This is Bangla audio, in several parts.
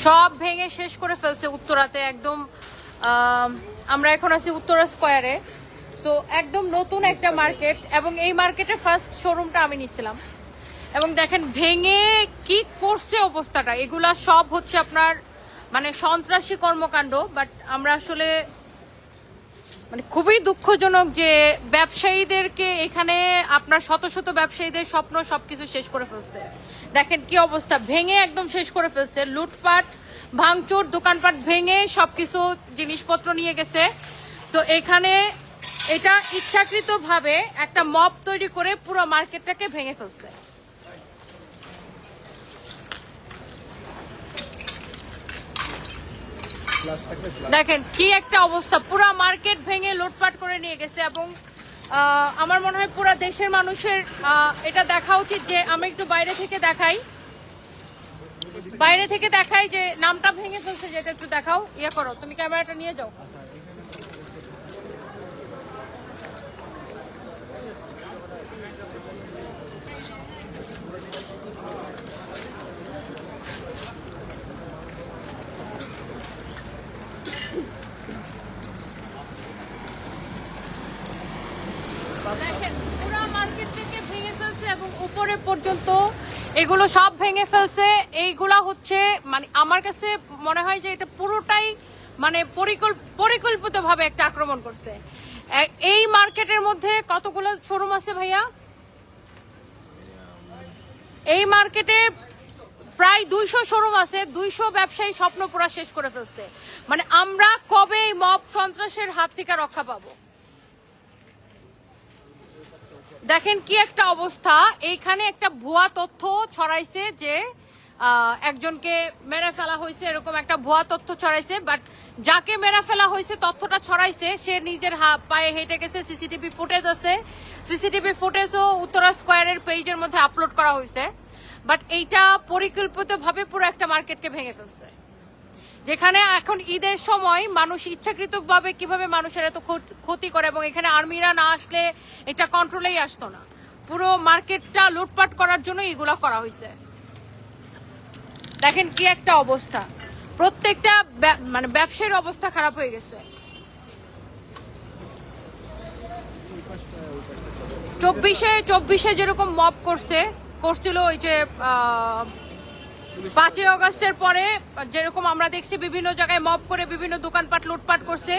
সব ভেঙে শেষ করে ফেলছে উত্তরাতে একদম। আমরা এখন আছি উত্তরা স্কয়ারে। সো একদম নতুন একটা মার্কেট, এবং এই মার্কেটের ফার্স্ট শোরুমটা আমি নিছিলাম। এবং দেখেন ভেঙে কি করছে অবস্থাটা। এগুলা সব হচ্ছে আপনার মানে সন্ত্রাসী কর্মকাণ্ড। বাট আমরা আসলে মানে খুবই দুঃখজনক যে ব্যবসায়ীদেরকে এখানে আপনার শত শত ব্যবসায়ীদের স্বপ্ন সবকিছু শেষ করে ফেলছে। দেখেন কি অবস্থা, ভেঙে একদম শেষ করে ফেলছে। লুটপাট ভাঙচুর, দোকানপাট ভেঙে সবকিছু জিনিসপত্র নিয়ে গেছে। সো এখানে এটা ইচ্ছাকৃতভাবে একটা মব তৈরি করে পুরো মার্কেটটাকে ভেঙে ফেলছে। দেখেন কি একটা অবস্থা, পুরো মার্কেট ভেঙে লুটপাট করে নিয়ে গেছে। এবং আমার মনে হয় পুরো দেশের মানুষের এটা দেখা উচিত যে আমি একটু বাইরে থেকে দেখাই যে নামটা ভেঙে ফেলছে, যেটা একটু দেখাও। ইয়ে করো, তুমি ক্যামেরাটা নিয়ে যাও। দেখেন পুরো মার্কেটটাকে ভেঙে ফেলছে এবং উপরে পর্যন্ত এগুলো সব ভেঙে ফেলছে। এইগুলা হচ্ছে মানে আমার কাছে মনে হয় যে এটা পুরোটাই মানে পরিকল্পিতভাবে একটা আক্রমণ করছে। এই মার্কেটের মধ্যে কতগুলো শোরুম আছে ভাইয়া? এই মার্কেটে প্রায় 200 শোরুম আছে। 200 ব্যবসায়ী স্বপ্ন পুরা শেষ করে ফেলছে। মানে আমরা কবে এই মব সন্ত্রাসের হাত থেকে রক্ষা পাবো? দেখেন কি একটা অবস্থা। এইখানে একটা ভুয়া তথ্য ছড়াইছে যে একজনকে মেরে ফেলা হয়েছে, এরকম একটা ভুয়া তথ্য ছড়াইছে। বাট যাকে মেরে ফেলা হয়েছে, তথ্যটা ছড়াইছে, সে নিজের পায়ে হেঁটে গেছে। সিসিটিভি ফুটেজ আছে, সিসিটিভি ফুটেজও উত্তরা স্কয়ারের পেজের মধ্যে আপলোড করা হয়েছে। বাট এইটা পরিকল্পিতভাবে পুরো একটা মার্কেটকে ভেঙে ফেলছে। যেখানে এখন ঈদের সময় মানুষ ইচ্ছাকৃতভাবে কিভাবে মানুষের এত ক্ষতি করে, এবং এখানে আর্মিরা না আসলে এটা কন্ট্রোলেই আসতো না। পুরো মার্কেটটা লুটপাট করার জন্য এগুলো করা হয়েছে। দেখেন কি একটা অবস্থা, প্রত্যেকটা মানে ব্যবসায়ীর অবস্থা খারাপ হয়ে গেছে। 24-এ যেরকম মব করছিল ওই যে 5ই আগস্টের পরে যেরকম আমরা দেখছি বিভিন্ন জায়গায় মব করে বিভিন্ন দোকানপাট লুটপাট করছে,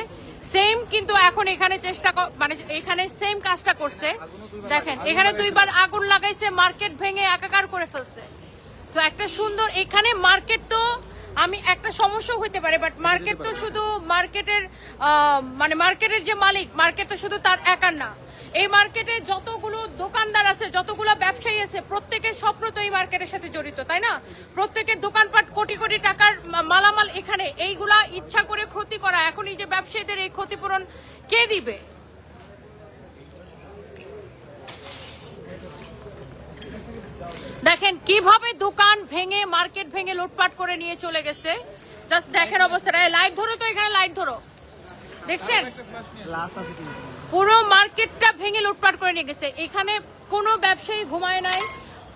সেম কিন্তু এখন এখানে মানে এখানে সেম কাজটা করছে। দেখেন এখানে 2বার আগুন লাগাইছে, মার্কেট ভেঙে একাকার করে ফেলছে। সো একটা সুন্দর এখানে মার্কেট, তো আমি একটা সমস্যা হইতে পারে, বাট মার্কেট তো শুধু মার্কেটের মানে মার্কেটের যে মালিক, মার্কেট তো শুধু তার একার না। এই মার্কেটে যতগুলো দোকানদার আছে, যতগুলো ব্যবসায়ী আছে, প্রত্যেকের স্বপ্ন তো এই মার্কেটের সাথে জড়িত, তাই না? প্রত্যেকের দোকানপাট কোটি কোটি টাকার মালামাল এখানে। এইগুলা ইচ্ছা করে ক্ষতি করা, এখন এই যে ব্যবসায়ীদের এই ক্ষতিপূরণ কে দিবে? দেখেন কিভাবে দোকান ভেঙে মার্কেট ভেঙে লুটপাট করে নিয়ে চলে গেছে। জাস্ট দেখেন অবস্থাটা। লাইট ধরো তো, এখানে লাইট ধরো। দেখছেন পুরো মার্কেটটা ভেঙে লুটপাট করে নিয়ে গেছে। এখানে কোনো ব্যবসায়ী ঘুমায় নাই,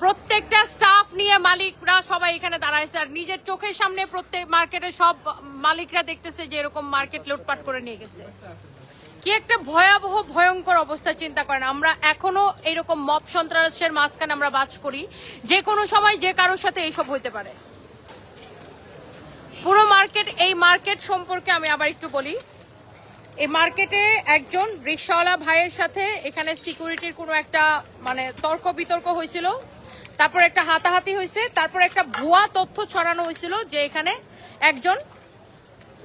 প্রত্যেকটা স্টাফ নিয়ে মালিকরা সবাই এখানে দাঁড়াইছে। আর নিজের চোখের সামনে প্রত্যেক মার্কেটের সব মালিকরা দেখতেছে যে এরকম মার্কেট লুটপাট করে নিয়ে গেছে। কি একটা ভয়াবহ ভয়ঙ্কর অবস্থা, চিন্তা করেন। আমরা এখনো এরকম মব সন্ত্রাসের মাঝখানে আমরা বাস করি। যে কোনো সময় যে কারোর সাথে এইসব হইতে পারে। পুরো মার্কেট, এই মার্কেট সম্পর্কে আমি আবার একটু বলি। এই মার্কেটে একজন রিক্সাওয়ালা ভাইয়ের সাথে এখানে সিকিউরিটির কোনো একটা মানে তর্ক বিতর্ক হয়েছিল, তারপর একটা হাতাহাতি হয়েছে, তারপর একটা ভুয়া তথ্য ছড়ানো হয়েছিল যে এখানে একজন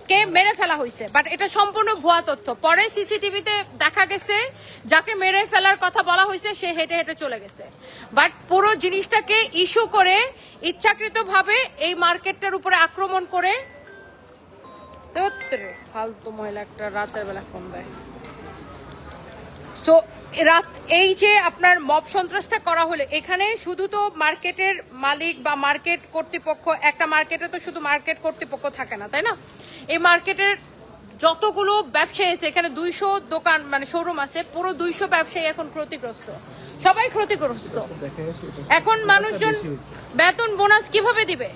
কে মেরে ফেলা হয়েছে। বাট এটা সম্পূর্ণ ভুয়া তথ্য। পরে সিসিটিভিতে দেখা গেছে যাকে মেরে ফেলার কথা বলা হয়েছে সে হেঁটে হেঁটে চলে গেছে। বাট পুরো জিনিসটাকে ইস্যু করে ইচ্ছাকৃতভাবে এই মার্কেটটার উপরে আক্রমণ করে, ফালতু মহিলা একটা রাতের বেলা ফোন দেয়। সো এই যে আপনার মব সন্ত্রাসটা করা হলো, এখানে শুধু তো মার্কেটের মালিক বা মার্কেট কর্তৃপক্ষ, একটা মার্কেটে তো শুধু মার্কেট কর্তৃপক্ষ থাকে না, তাই না? এই মার্কেটের যতগুলো ব্যবসায়ী আছে, এখানে 200 দোকান মানে শোরুম আছে, পুরো 200 ব্যবসায়ী এখন ক্ষতিগ্রস্ত, সবাই ক্ষতিগ্রস্ত। এখন মানুষজন বেতন বোনাস কিভাবে দিবে?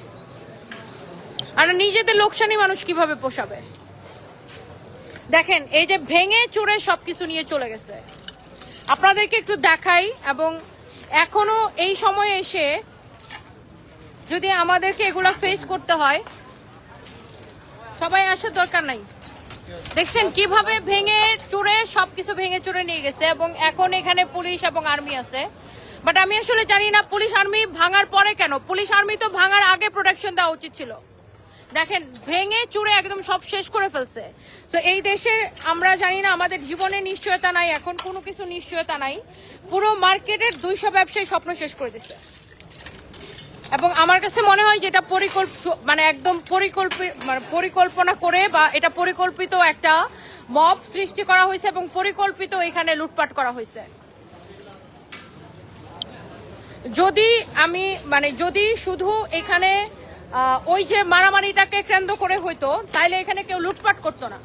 আর নিজেদের লোকসানি মানুষ কিভাবে পোষাবে? দেখেন এই যে ভেঙে চুরে সবকিছু নিয়ে চলে গেছে। আপনাদেরকে একটু দেখাই, এবং এখনো এই সময়ে এসে যদি আমাদেরকে এগুলা ফেস করতে হয়, সবাই আসার দরকার নাই। দেখছেন কিভাবে ভেঙে চুরে সবকিছু ভেঙে চুরে নিয়ে গেছে, এবং এখন এখানে পুলিশ এবং আর্মি আছে। বাট আমি আসলে জানি না পুলিশ আর্মি ভাঙার পরে কেন, পুলিশ আর্মি তো ভাঙার আগে প্রোটেকশন দেওয়া উচিত ছিল। দেখেন ভেঙে চুরে একদম সব শেষ করে ফেলছে। তো এই দেশে আমরা জানি না, আমাদের জীবনে নিশ্চয়তা নাই, এখন কোনো কিছু নিশ্চয়তা নাই। পুরো মার্কেটের 200 ব্যবসায়ী স্বপ্ন শেষ করে দিচ্ছে। এবং আমার কাছে মনে হয় যেটা মানে একদম পরিকল্পনা করে, বা এটা পরিকল্পিত একটা মব সৃষ্টি করা হয়েছে এবং পরিকল্পিত এখানে লুটপাট করা হয়েছে। যদি শুধু এখানে ওই যে মারামারিটাকে কেন্দ্র করে হইতো, তাইলে এখানে কেউ লুটপাট করতো না।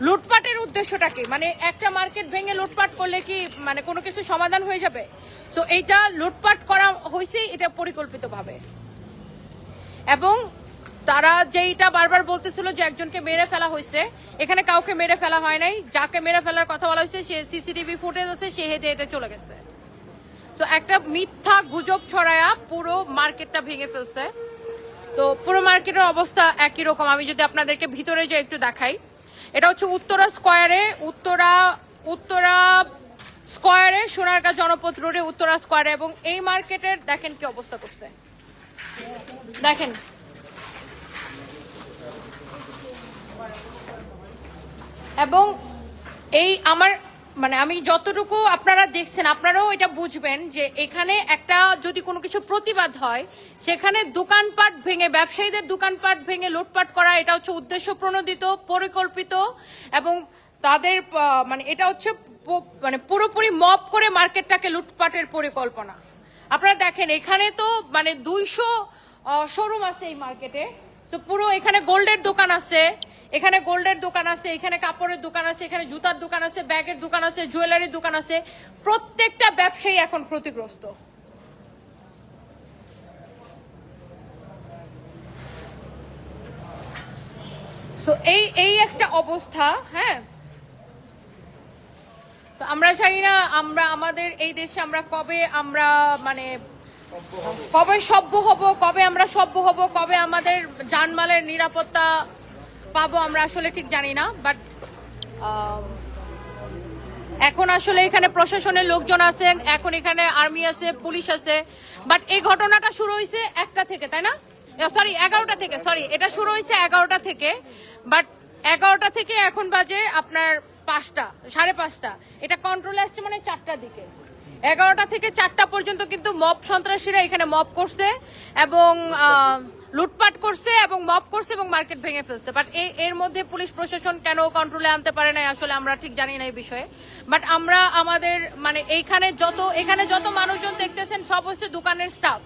লুটপাটের উদ্দেশ্যটা কি? মানে একটা মার্কেট ভেঙে লুটপাট করলে কি মানে কোনো কিছু সমাধান হয়ে যাবে? সো এইটা লুটপাট করা হয়েছে, এটা পরিকল্পিতভাবে। এবং তারা যেইটা বারবার বলতেছিল যে একজনকে মেরে ফেলা হয়েছে, এখানে কাউকে মেরে ফেলা হয় নাই। যাকে মেরে ফেলার কথা বলা হয়েছে সে সিসিটিভি ফুটেজ আছে, সে হেঁটে হেঁটে চলে গেছে। তো একটা মিথ্যা গুজব ছড়ায়া পুরো মার্কেটটা ভেঙে ফেলছে। তো পুরো মার্কেটের অবস্থা একই রকম। আমি যদি আপনাদেরকে ভিতরে যে একটু দেখাই, এটা হচ্ছে উত্তরা স্কোয়ারে সোনারগাঁ জনপথ রোডে উত্তরা স্কোয়ারে, এবং এই মার্কেটের দেখেন কি অবস্থা করছে। দেখেন এবং এই আমার মানে আমি যতটুকু আপনারা দেখছেন, আপনারাও এটা বুঝবেন যে এখানে একটা যদি কোনো কিছু প্রতিবাদ হয়, সেখানে দোকানপাট ভেঙে, ব্যবসায়ীদের দোকানপাট ভেঙে লুটপাট করা, এটা হচ্ছে উদ্দেশ্য প্রণোদিত, পরিকল্পিত, এবং তাদের মানে এটা হচ্ছে মানে পুরোপুরি মপ করে মার্কেটটাকে লুটপাটের পরিকল্পনা। আপনারা দেখেন এখানে তো মানে 200 শোরুম আছে এই মার্কেটে। তো পুরো এখানে গোল্ডের দোকান আছে, এখানে কাপড়ের দোকান আছে, এখানে জুতার দোকান আছে, ব্যাগের দোকান আছে, জুয়েলারির দোকান আছে। প্রত্যেকটা ব্যবসায়ী এখন ক্ষতিগ্রস্ত। সো এই একটা অবস্থা। হ্যাঁ, তো আমরা চাই না আমাদের এই দেশে আমরা কবে সভ্য হব, কবে আমাদের জানমালের নিরাপত্তা পাবো, আমরা আসলে ঠিক জানি না। বাট এখন আসলে এখানে প্রশাসনের লোকজন আছেন, এখন এখানে আর্মি আছে, পুলিশ আছে। বাট এই ঘটনাটা শুরু হয়েছে 1টা থেকে, তাই না? সরি 11টা থেকে, এটা শুরু হয়েছে 11টা থেকে। বাট 11টা থেকে এখন বাজে আপনার 5টা, 5:30। এটা কন্ট্রোলে আসছে মানে 4টার দিকে। 11টা থেকে 4টা পর্যন্ত কিন্তু মব সন্ত্রাসীরা এখানে মব করছে এবং লুটপাট করছে এবং মব করছে এবং মার্কেট ভেঙে ফেলছে। বাট এর মধ্যে পুলিশ প্রশাসন কেন কন্ট্রোলে আনতে পারে না, আসলে আমরা ঠিক জানি না এই বিষয়ে। বাট আমরা আমাদের মানে এখানে যত মানুষজন দেখতেছেন সব হচ্ছে দোকানের স্টাফ,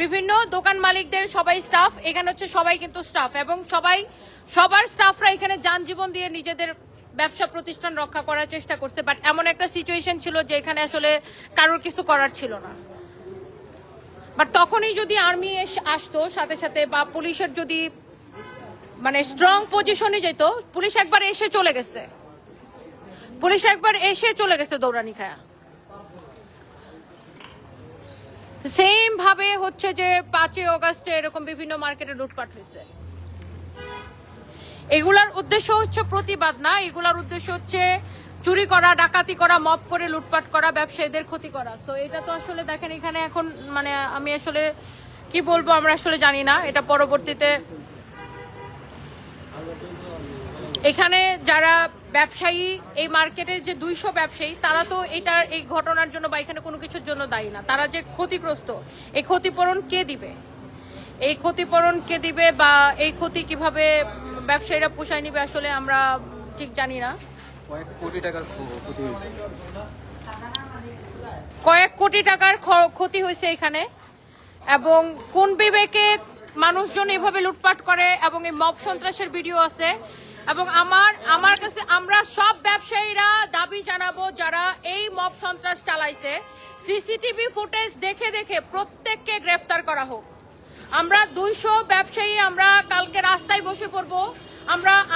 বিভিন্ন দোকান মালিকদের সবাই স্টাফ। এখানে হচ্ছে সবাই কিন্তু স্টাফ, এবং সবার স্টাফরা এখানে যান জীবন দিয়ে নিজেদের ব্যবসা প্রতিষ্ঠান রক্ষা করার চেষ্টা করছে। বাট এমন একটা সিচুয়েশন ছিল যে এখানে আসলে কারোর কিছু করার ছিল না। বাট তখনই যদি আর্মি আসতো সাথে সাথে, বা পুলিশের যদি মানে স্ট্রং পজিশনে যেত, পুলিশ একবার এসে চলে গেছে দৌড়ানি খায়া। সেম ভাবে হচ্ছে যে 5ই অগাস্টে এরকম বিভিন্ন মার্কেটে লুটপাট হয়েছে। এগুলার উদ্দেশ্য হচ্ছে প্রতিবাদ না, এগুলার উদ্দেশ্য হচ্ছে চুরি করা, ডাকাতি করা, মব করে লুটপাট করা, ব্যবসায়ীদের ক্ষতি করা। সো এটা তো আসলে দেখেন এখানে এখন মানে আমি আসলে কি বলবো, আমরা আসলে জানি না। এটা পরবর্তীতে এখানে যারা ব্যবসায়ী, এই মার্কেটের যে 200 ব্যবসায়ী, তারা তো এই ঘটনার জন্য বা এখানে কোনো কিছুর জন্য দায়ী না। তারা যে ক্ষতিগ্রস্ত, এই ক্ষতিপূরণ কে দিবে বা এই ক্ষতি কিভাবে ব্যবসায়ীরা পোষায় নিবে, আসলে আমরা ঠিক জানি না। কয়েক কোটি টাকার ক্ষতি হয়েছে এখানে, এবং কোন বিবেকে মানুষজন এভাবে লুটপাট করে, এবং এই মব সন্ত্রাসের ভিডিও আছে। এবং আমার কাছে আমরা সব ব্যবসায়ীরা দাবি জানাবো, যারা এই মব সন্ত্রাস চালাইছে, সিসিটিভি ফুটেজ দেখে প্রত্যেককে গ্রেফতার করা হোক। আমরা 200 ব্যবসায়ী আমরা কালকে রাস্তায় বসে পড়বো।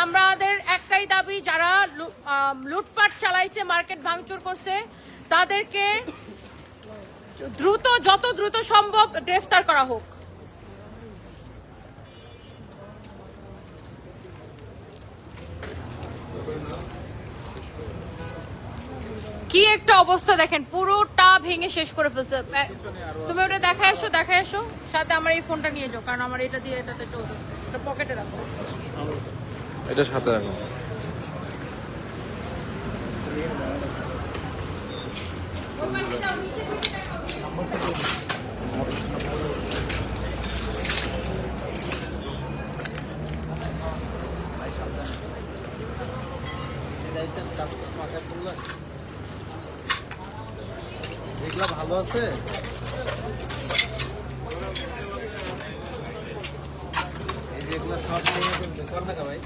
আমাদের একটাই দাবি, যারা লুটপাট চালাইছে, মার্কেট ভাঙচুর করছে, তাদেরকে যত দ্রুত সম্ভব গ্রেফতার করা হোক। কি একটা অবস্থা দেখেন, পুরোটা ভেঙে শেষ করে ফেলছে। তুমি ওটা দেখায় এসো, সাথে আমার এই ফোনটা নিয়ে যাও, কারণ আমার এটা দিয়ে এটাতে চলতেছে। এটা পকেটে রাখো, এটা সাথে রাখো। এগুলা ভালো আছে, এই যে এগুলা সব কর টাকা ভাই।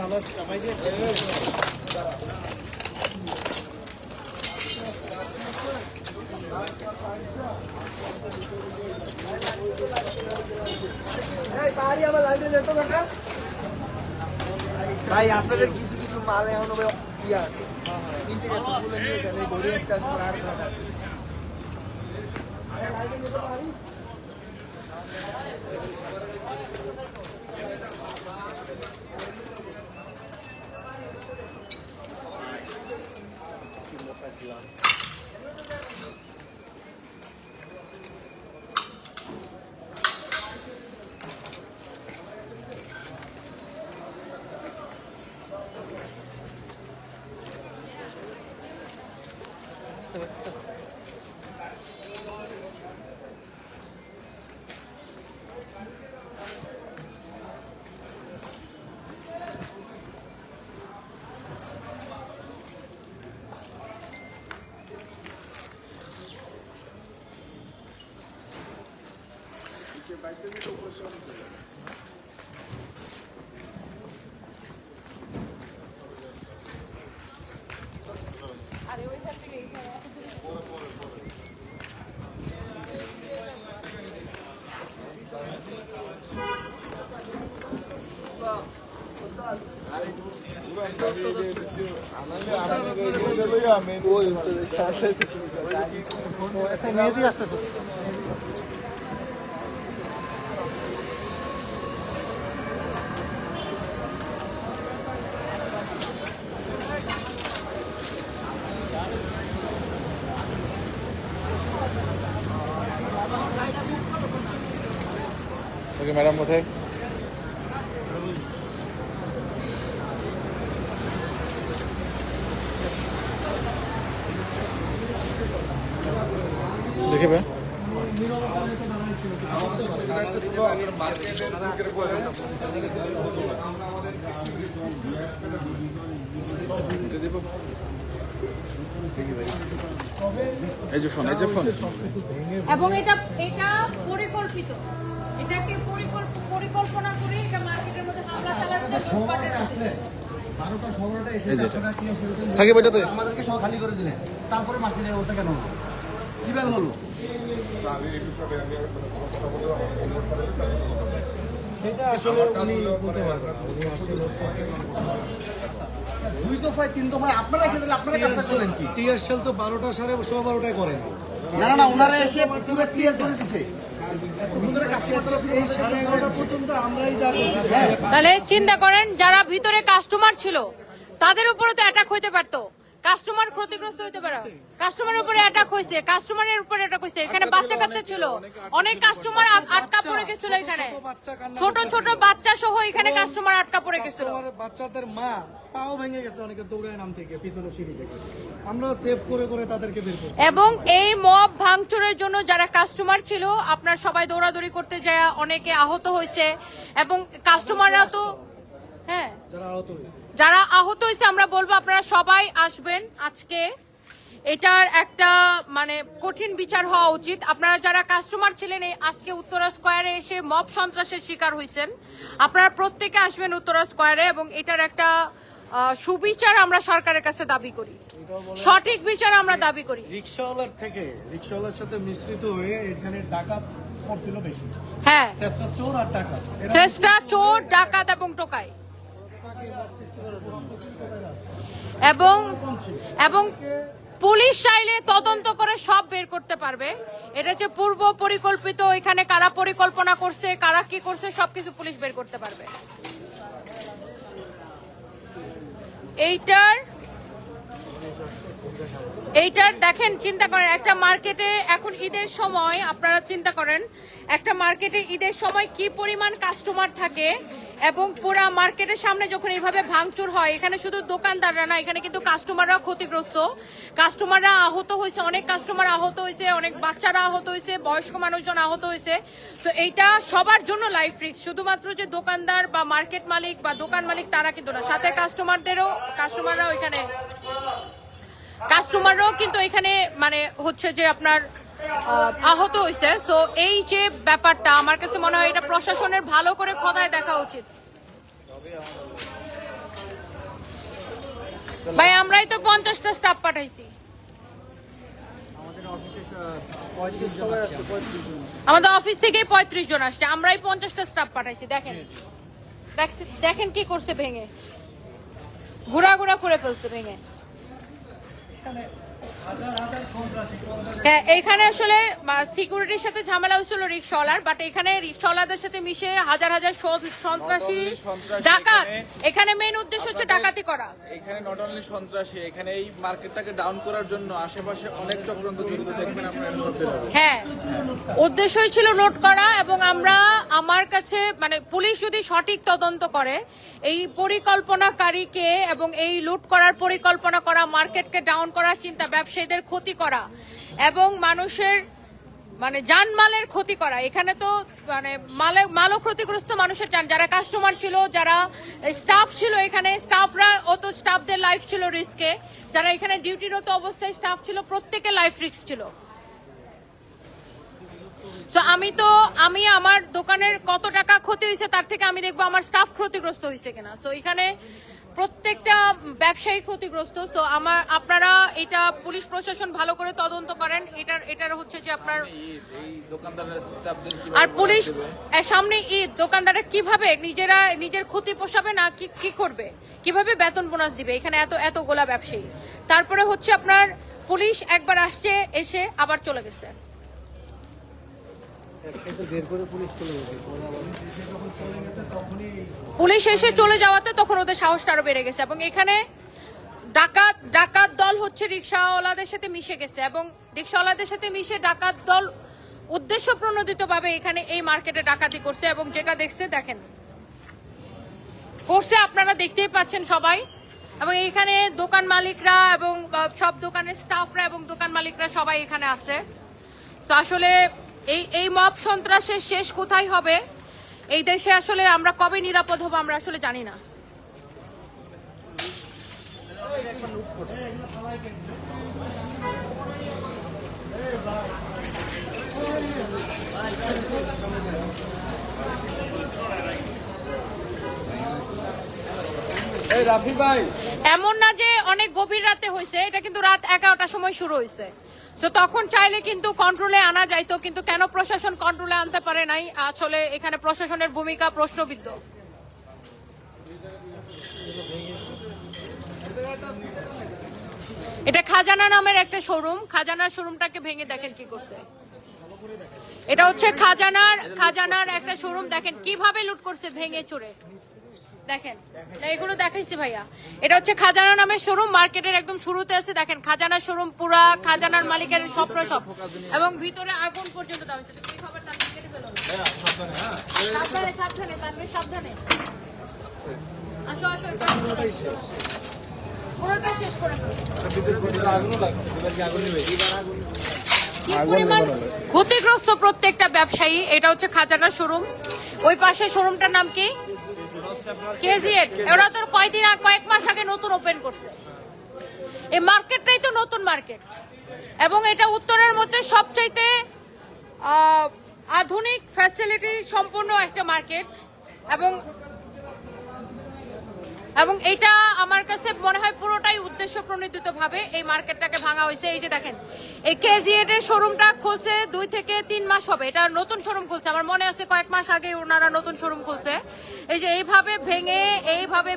ভালো আছে কামাই দিয়ে ভাই। আপনাদের কিছু কিছু মাল এখন ইয়ে আছে, ইন্টিগ্রেশন গুলো নিয়ে যান। এই ঘড়ি একটা আছে, আর একটা আছে। মেয়েদি আসতেছে। ওকে ম্যাডাম কোথায়? দেখে ভাই এই যে ফোন এবং এটা পরিকল্পিত, এটাকে পরিকল্পনা করে এটা মার্কেটের মধ্যে হামলা চালাচ্ছে। 12টা 16টা এসে এই যেটা। আপনারা কি ফেলতেন? সাকিব এটা তো আমাদেরকে সব খালি করে দিলেন, তারপরে মার্কেটে ওটা কেন হলো? কিভাবে হলো? সেটা আসলে উনি বলতে পারবেন। 2 দফায় 3 দফায় আপনারা এসে দিলে আপনারা কাজটা করলেন কি? টিএসএল তো 12টা সাড়ে 12টায় করেন। না ওনারা এসে পুরো ক্লিয়ার করে দিছে। এই 11:30 পর্যন্ত আমরাই যা করছি। তাহলে চিন্তা করেন, যারা ভিতরে কাস্টমার ছিল তাদের উপরে তো অ্যাটাক হইতে পারতো, কাস্টমার ক্ষতিগ্রস্ত হইতে পারে, কাস্টমারের উপরে অ্যাটাক হয়েছে, কাস্টমারের উপরে অ্যাটাক হয়েছে, এখানে বাচ্চা কাচ্চা ছিল, অনেক কাস্টমার আটকা পড়ে গেছিল, এখানে ছোট ছোট বাচ্চা সহ এখানে কাস্টমার আটকা পড়ে গেছিল। বাচ্চাদের মা পাও ভেঙে গেছে অনেকে দৌড়ে নাম থেকে পিছনে সিঁড়ি থেকে, আমরা সেভ করে করে তাদেরকে বের করছি। এবং এই মব ভাঙচুরের জন্য যারা কাস্টমার ছিল আপনার সবাই দৌড়াদৌড়ি করতে যায়, অনেকে আহত হয়েছে এবং কাস্টমাররা তো হ্যাঁ যারা আহত হয়েছে আমরা বলবো আপনারা সবাই আসবেন আজকে। এটার একটা মানে কঠিন বিচার হওয়া উচিত। আপনারা যারা কাস্টমার ছিলেন এই আজকে উত্তরা স্কয়ারে এসে মব সন্ত্রাসের শিকার হয়েছেন, আপনারা প্রত্যেকে আসবেন উত্তরা স্কয়ারে এবং এটার একটা সুবিচার আমরা সরকারের কাছে দাবি করি, সঠিক বিচার আমরা দাবি করি। রিকশাওয়ালার থেকে রিকশাওয়ালার সাথে মিশ্রিত হয়ে এখানে ডাকাত পড়ছিল বেশি। হ্যাঁ, শ্রেষ্ঠ চোর আর ডাকাত, শ্রেষ্ঠা চোর ডাকাত এবং টোকাই এবং পুলিশ চাইলে তদন্ত করে সব বের করতে পারবে। এটা হচ্ছে পূর্ব পরিকল্পিত, এখানে কারা পরিকল্পনা করছে, কারা কি করছে সবকিছু পুলিশ বের করতে পারবে। এইটার দেখেন, চিন্তা করেন একটা মার্কেটে এখন ঈদের সময়, আপনারা চিন্তা করেন একটা মার্কেটে ঈদের সময় কি পরিমাণ কাস্টমার থাকে এবং পুরা মার্কেটের সামনে যখন এইভাবে ভাঙচুর হয়, এখানে শুধু দোকানদাররা না, এখানে কিন্তু কাস্টমাররাও ক্ষতিগ্রস্ত, কাস্টমাররা আহত হয়েছে, অনেক কাস্টমার আহত হয়েছে, অনেক বাচ্চারা আহত হয়েছে, বয়স্ক মানুষজন আহত হয়েছে। তো এইটা সবার জন্য লাইফ রিস্ক, শুধুমাত্র যে দোকানদার বা মার্কেট মালিক বা দোকান মালিক তারা কিন্তু না, সাথে কাস্টমাররাও কিন্তু এখানে মানে হচ্ছে যে আপনার আহত হয়েছে। সো এই যে ব্যাপারটা আমার কাছে মনে হয় এটা প্রশাসনের ভালো করে খোদায় দেখা উচিত। ভাই আমরাই তো 50টা স্টাফ পাঠাইছি, আমাদের অফিস থেকে 35 জন আসছে, আমরাই 50টা স্টাফ পাঠাইছি। দেখেন কি করছে, ভেঙে ঘোরা করে ফেলছে ভেঙে। হ্যাঁ, এখানে আসলে সিকিউরিটির সাথে ঝামেলা হয়েছিল রিক্সাওয়ালার, বাট এখানে রিক্সাওয়ালাদের সাথে মিশে হাজার সন্ত্রাসী ডাকাত, এখানে মেইন উদ্দেশ্য হচ্ছে ডাকাতি করা। এখানে নট অনলি সন্ত্রাসী, এখানে এই মার্কেটটাকে ডাউন করার জন্য আশেপাশে অনেক চক্রান্ত জড়িত দেখবেন আপনারা। হ্যাঁ, উদ্দেশ্যই ছিল লুট করা এবং আমার কাছে মানে পুলিশ যদি সঠিক তদন্ত করে এই পরিকল্পনাকারীকে এবং এই লুট করার পরিকল্পনা করা, মার্কেটকে ডাউন করার চিন্তা, ব্যবসায়ীদের ক্ষতি করা এবং মানুষের মানে জানমালের ক্ষতি করা, এখানে তো মানে মালও ক্ষতিগ্রস্ত মানুষের যান, যারা কাস্টমার ছিল, যারা স্টাফ ছিল, এখানে স্টাফদের লাইফ ছিল রিস্কে, যারা এখানে ডিউটিরত অবস্থায় স্টাফ ছিল প্রত্যেকের লাইফ রিস্ক ছিল। তো আমি আমার দোকানের কত টাকা ক্ষতি হয়েছে তার থেকে আমি দেখবো আমার স্টাফ ক্ষতিগ্রস্ত হয়েছে কিনা। তো এখানে প্রত্যেকটা ব্যবসায়ী ক্ষতিগ্রস্ত। তো আপনারা এটা পুলিশ প্রশাসন ভালো করে তদন্ত করেন। এটার হচ্ছে যে আপনার আর পুলিশ সামনে ঈদ, দোকানদাররা কিভাবে নিজের ক্ষতি পোষাবে না কি করবে, কিভাবে বেতন বোনাস দিবে, এখানে এতগুলা ব্যবসায়ী। তারপরে হচ্ছে আপনার পুলিশ একবার আসছে, এসে আবার চলে গেছে। পুলিশ এসে চলে যাওয়াতে তখন ওদের সাহসটা আরো বেড়ে গেছে এবং এখানে ডাকাত দল হচ্ছে রিক্সাওয়ালাদের সাথে মিশে গেছে এবং রিক্সাওয়ালাদের সাথে মিশে ডাকাত দল উদ্দেশ্য প্রণোদিত ভাবে এখানে এই মার্কেটে ডাকাতি করছে এবং যেটা দেখেন করছে, আপনারা দেখতেই পাচ্ছেন সবাই। এবং এইখানে দোকান মালিকরা এবং সব দোকানের স্টাফরা এবং দোকান মালিকরা সবাই এখানে আছে। তো আসলে এই মব সন্ত্রাসের শেষ কোথায় হবে, এই দেশে আসলে আমরা কবে নিরাপদ হব আমরা আসলে জানি না। রাফি ভাই, এমন না যে অনেক গভীর রাতে হয়েছে, এটা কিন্তু রাত 11টার সময় শুরু হয়েছে। তো তখন চাইলে কিন্তু কন্ট্রোলে আনা যাইতো, কিন্তু কেন প্রশাসন কন্ট্রোলে আনতে পারে নাই, আসলে এখানে প্রশাসনের ভূমিকা প্রশ্নবিদ্ধ। এটা খাজানা নামের একটা শোরুম, খাজানার শোরুমটাকে ভেঙে দেখেন কি করছে। এটা হচ্ছে খাজানার একটা শোরুম, দেখেন কিভাবে লুট করছে ভেঙে চুরে। দেখেন না, এগুলো দেখাইছি ভাইয়া। এটা হচ্ছে খাজানা নামের শোরুম, মার্কেটের একদম শুরুতে আছে। দেখেন খাজানা শোরুম, পুরা খাজানার মালিকের স্বপ্ন সব, এবং ভিতরে আগুন পর্যন্ত দেওয়া হয়েছে। তুমি খাবার টান কেটে ফেলো না। সাবধানে সাবধানে তানভীর, সাবধানে। আসো আসো, পুরোটা শেষ করে ফেলো। কি পরিমাণ ক্ষতিগ্রস্ত প্রত্যেকটা ব্যবসায়ী। এটা হচ্ছে খাজানা শোরুম, ওই পাশে শোরুমটার নাম কি? কেজিএড। ওরা তো কয়েক মাস আগে নতুন ওপেন করছে। এই মার্কেটটাই তো নতুন মার্কেট, এবং এটা উত্তরের মধ্যে সবচাইতে আধুনিক ফ্যাসিলিটি সম্পন্ন একটা মার্কেট, এবং এটা আমার কাছে মনে হয় পুরোটাই উদ্দেশ্য প্রণোদিত ভাবে এই মার্কেটটাকে ভাঙা হয়েছে। এই যে দেখেন, এই কেজিএড এর শোরুমটা খুলছে 2 থেকে 3 মাস হবে। এটা নতুন শোরুম খুলছে, আমার মনে আছে কয়েক মাস আগে ওনারা নতুন শোরুম খুলছে। এই যে এইভাবে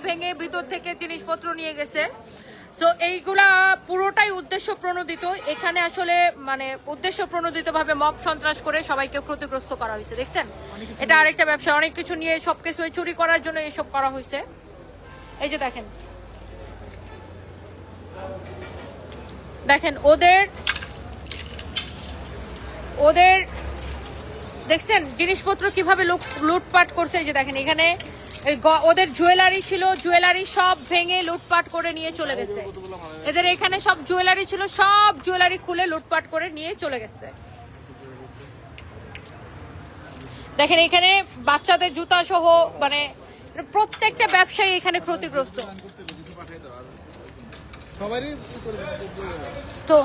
ভেঙে ভিতর থেকে জিনিসপত্র নিয়ে গেছে। সো এইগুলা পুরোটাই উদ্দেশ্য প্রণোদিত। এখানে আসলে মানে উদ্দেশ্য প্রণোদিত ভাবে মব সন্ত্রাস করে সবাইকে ক্ষতিগ্রস্ত করা হয়েছে। দেখছেন, এটা আরেকটা ব্যবসা, অনেক কিছু নিয়ে সবকিছু চুরি করার জন্য এসব করা হয়েছে। এই যে দেখেন ওদের দেখছেন জিনিসপত্র কিভাবে লুটপাট করছে। এই যে দেখেন এখানে ওদের জুয়েলারি ছিল, জুয়েলারি সব ভেঙে লুটপাট করে নিয়ে চলে গেছে। এদের এখানে সব জুয়েলারি ছিল, সব জুয়েলারি খুলে লুটপাট করে নিয়ে চলে গেছে। দেখেন এখানে বাচ্চাদের জুতা সহ মানে প্রত্যেকটা ব্যবসায়ী এখানে ক্ষতিগ্রস্ত। তো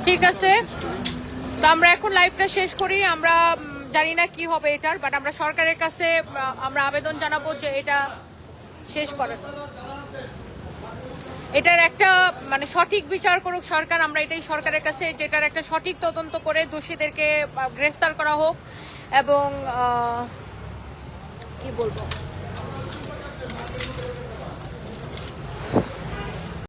ঠিক আছে, তো আমরা এখন লাইভটা শেষ করি। আমরা জানি না কি হবে এটার, বাট আমরা সরকারের কাছে আমরা আবেদন জানাবো যে এটা শেষ করেন, এটার একটা মানে সঠিক বিচার করুক সরকার। আমরা এটাই সরকারের কাছে, যেটার একটা সঠিক তদন্ত করে দোষীদেরকে গ্রেফতার করা হোক, এবং কি বলবো